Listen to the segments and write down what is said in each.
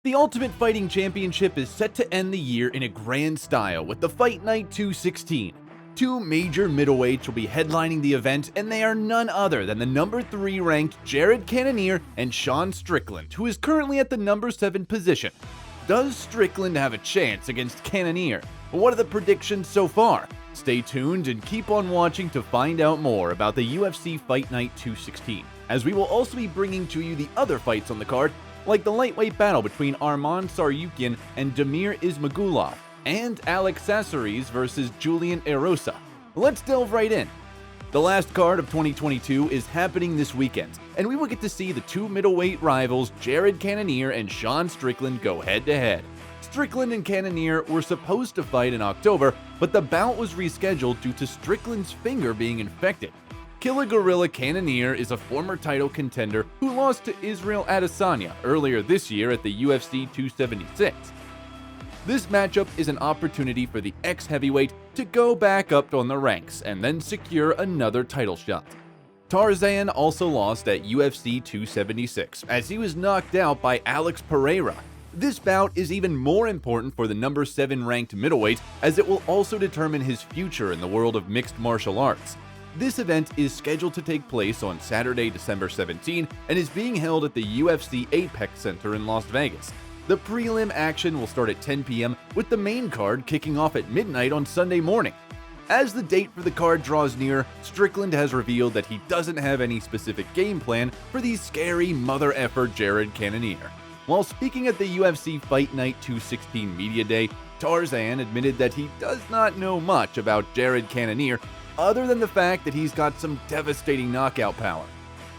The Ultimate Fighting Championship is set to end the year in a grand style with the Fight Night 216. Two major middleweights will be headlining the event, and they are none other than the number 3 ranked Jared Cannonier and Sean Strickland, who is currently at the number 7 position. Does Strickland have a chance against Cannonier? What are the predictions so far? Stay tuned and keep on watching to find out more about the UFC Fight Night 216, as we will also be bringing to you the other fights on the card, like the lightweight battle between Arman Tsarukyan and Damir Ismagulov, and Alex Caceres versus Julian Erosa. Let's delve right in. The last card of 2022 is happening this weekend, and we will get to see the two middleweight rivals Jared Cannonier and Sean Strickland go head-to-head. Strickland and Cannonier were supposed to fight in October, but the bout was rescheduled due to Strickland's finger being infected. Killa Gorilla Cannonier is a former title contender who lost to Israel Adesanya earlier this year at the UFC 276. This matchup is an opportunity for the ex-heavyweight to go back up on the ranks and then secure another title shot. Tarzan also lost at UFC 276 as he was knocked out by Alex Pereira. This bout is even more important for the number 7 ranked middleweight, as it will also determine his future in the world of mixed martial arts. This event is scheduled to take place on Saturday, December 17, and is being held at the UFC Apex Center in Las Vegas. The prelim action will start at 10 p.m. with the main card kicking off at midnight on Sunday morning. As the date for the card draws near, Strickland has revealed that he doesn't have any specific game plan for the scary mother effer Jared Cannonier. While speaking at the UFC Fight Night 216 Media Day, Tarzan admitted that he does not know much about Jared Cannonier other than the fact that he's got some devastating knockout power.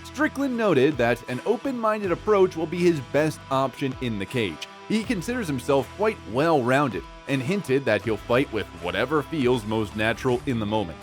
Strickland noted that an open-minded approach will be his best option in the cage. He considers himself quite well-rounded and hinted that he'll fight with whatever feels most natural in the moment.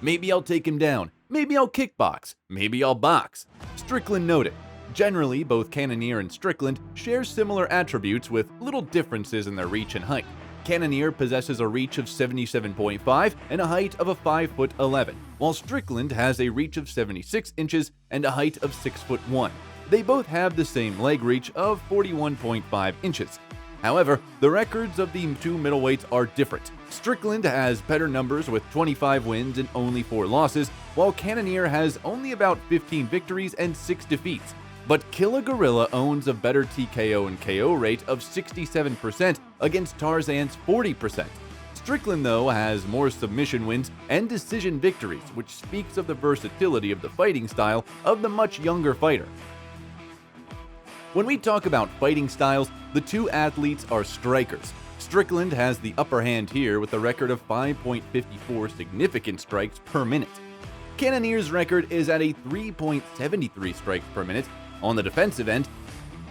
Maybe I'll take him down, maybe I'll kickbox, maybe I'll box, Strickland noted. Generally, both Cannonier and Strickland share similar attributes with little differences in their reach and height. Cannonier possesses a reach of 77.5 and a height of 5'11", while Strickland has a reach of 76 inches and a height of 6'1". They both have the same leg reach of 41.5 inches. However, the records of the two middleweights are different. Strickland has better numbers with 25 wins and only 4 losses, while Cannonier has only about 15 victories and 6 defeats. But Killa Gorilla owns a better TKO and KO rate of 67% against Tarzan's 40%. Strickland, though, has more submission wins and decision victories, which speaks of the versatility of the fighting style of the much younger fighter. When we talk about fighting styles, the two athletes are strikers. Strickland has the upper hand here with a record of 5.54 significant strikes per minute. Cannonier's record is at a 3.73 strikes per minute. On the defensive end,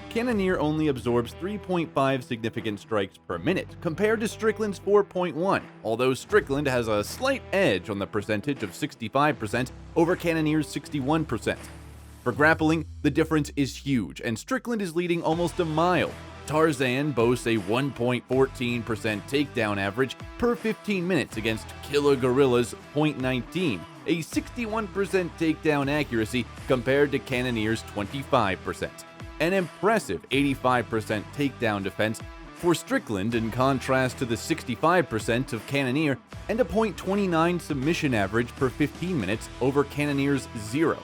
Cannonier only absorbs 3.5 significant strikes per minute, compared to Strickland's 4.1, although Strickland has a slight edge on the percentage of 65% over Cannonier's 61%. For grappling, the difference is huge, and Strickland is leading almost a mile. Tarzan boasts a 1.14% takedown average per 15 minutes against Killa Gorilla's 0.19, a 61% takedown accuracy compared to Cannonier's 25%. An impressive 85% takedown defense for Strickland in contrast to the 65% of Cannonier, and a 0.29 submission average per 15 minutes over Cannonier's 0.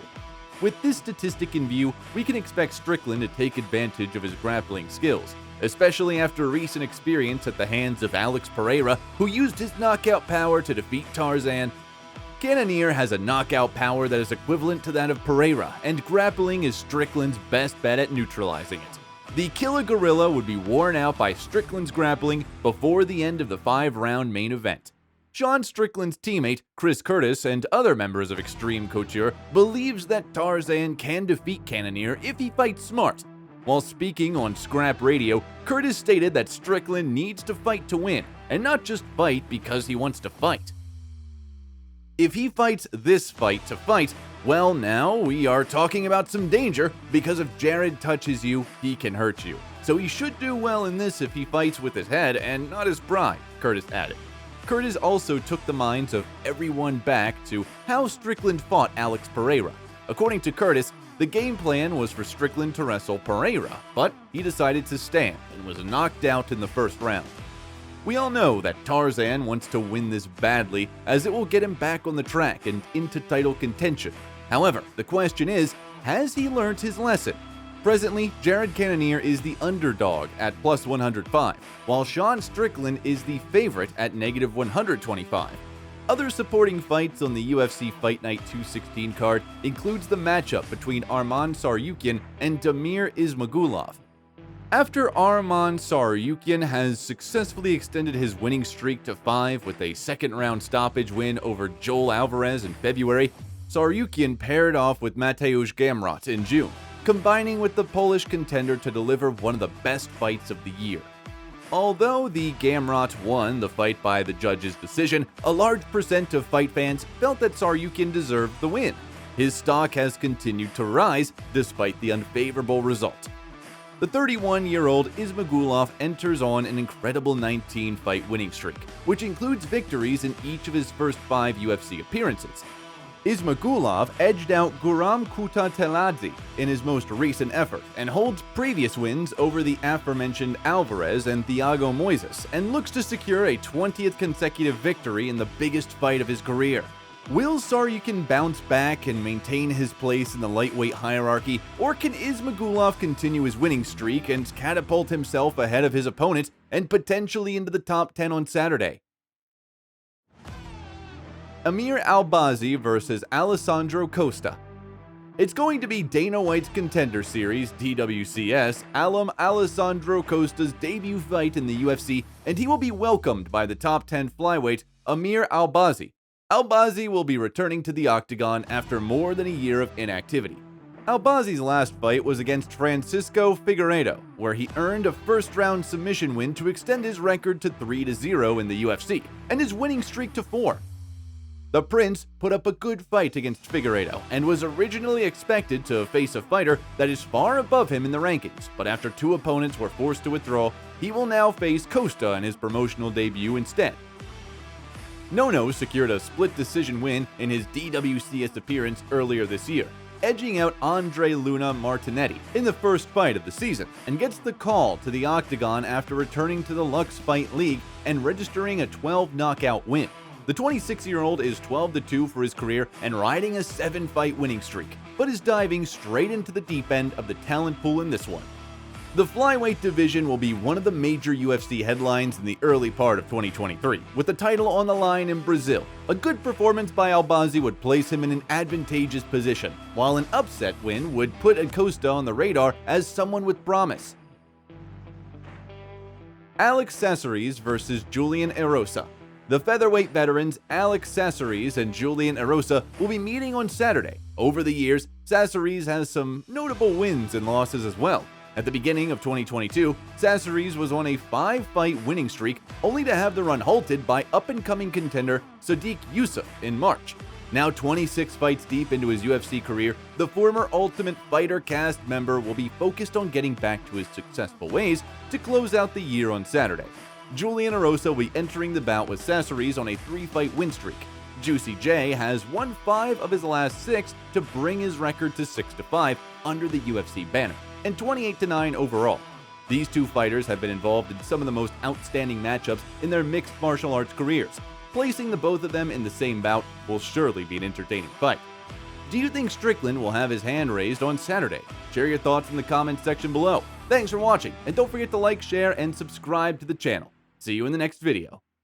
With this statistic in view, we can expect Strickland to take advantage of his grappling skills, especially after recent experience at the hands of Alex Pereira, who used his knockout power to defeat Tarzan. Cannonier has a knockout power that is equivalent to that of Pereira, and grappling is Strickland's best bet at neutralizing it. The Killa Gorilla would be worn out by Strickland's grappling before the end of the 5-round main event. Sean Strickland's teammate, Chris Curtis, and other members of Extreme Couture believes that Tarzan can defeat Cannonier if he fights smart. While speaking on Scrap Radio, Curtis stated that Strickland needs to fight to win, and not just fight because he wants to fight. If he fights this fight to fight, well, now we are talking about some danger, because if Jared touches you, he can hurt you. So he should do well in this if he fights with his head and not his pride, Curtis added. Curtis also took the minds of everyone back to how Strickland fought Alex Pereira. According to Curtis, The game plan was for Strickland to wrestle Pereira, but he decided to stand and was knocked out in the first round. We all know that Tarzan wants to win this badly, as it will get him back on the track and into title contention. However, the question is, has he learned his lesson? Presently, Jared Cannonier is the underdog at plus 105, while Sean Strickland is the favorite at negative 125. Other supporting fights on the UFC Fight Night 216 card includes the matchup between Arman Tsarukyan and Damir Ismagulov. After Arman Tsarukyan has successfully extended his winning streak to 5 with a second-round stoppage win over Joel Alvarez in February, Tsarukyan paired off with Mateusz Gamrot in June, combining with the Polish contender to deliver one of the best fights of the year. Although the Gamrot won the fight by the judge's decision, a large percent of fight fans felt that Tsarukyan deserved the win. His stock has continued to rise despite the unfavorable result. The 31-year-old Ismagulov enters on an incredible 19-fight winning streak, which includes victories in each of his first 5 UFC appearances. Ismagulov edged out Guram Kutateladze in his most recent effort and holds previous wins over the aforementioned Alvarez and Thiago Moises, and looks to secure a 20th consecutive victory in the biggest fight of his career. Will Tsarukyan bounce back and maintain his place in the lightweight hierarchy, or can Ismagulov continue his winning streak and catapult himself ahead of his opponent and potentially into the top 10 on Saturday? Amir Albazi versus Alessandro Costa. It's going to be Dana White's Contender Series (DWCS) alum Alessandro Costa's debut fight in the UFC, and he will be welcomed by the top 10 flyweight Amir Albazi. Albazi will be returning to the octagon after more than a year of inactivity. Albazi's last fight was against Francisco Figueiredo, where he earned a first-round submission win to extend his record to 3-0 in the UFC, and his winning streak to 4. The Prince put up a good fight against Figueiredo and was originally expected to face a fighter that is far above him in the rankings, but after 2 opponents were forced to withdraw, he will now face Costa in his promotional debut instead. Nono secured a split decision win in his DWCS appearance earlier this year, edging out Andre Luna Martinetti in the first fight of the season, and gets the call to the octagon after returning to the Lux Fight League and registering a 12 knockout win. The 26-year-old is 12-2 for his career and riding a 7-fight winning streak, but is diving straight into the deep end of the talent pool in this one. The flyweight division will be one of the major UFC headlines in the early part of 2023, with the title on the line in Brazil. A good performance by Albazi would place him in an advantageous position, while an upset win would put Acosta on the radar as someone with promise. Alex Caceres versus Julian Erosa. The featherweight veterans Alex Caceres and Julian Erosa will be meeting on Saturday. Over the years, Caceres has some notable wins and losses as well. At the beginning of 2022, Caceres was on a 5-fight winning streak, only to have the run halted by up-and-coming contender Sodiq Yusuff in March. Now 26 fights deep into his UFC career, the former Ultimate Fighter cast member will be focused on getting back to his successful ways to close out the year on Saturday. Julian Erosa will be entering the bout with Caceres on a 3-fight win streak. Juicy J has won 5 of his last 6 to bring his record to 6-5 under the UFC banner, and 28-9 overall. These 2 fighters have been involved in some of the most outstanding matchups in their mixed martial arts careers. Placing the both of them in the same bout will surely be an entertaining fight. Do you think Strickland will have his hand raised on Saturday? Share your thoughts in the comments section below. Thanks for watching, and don't forget to like, share, and subscribe to the channel. See you in the next video.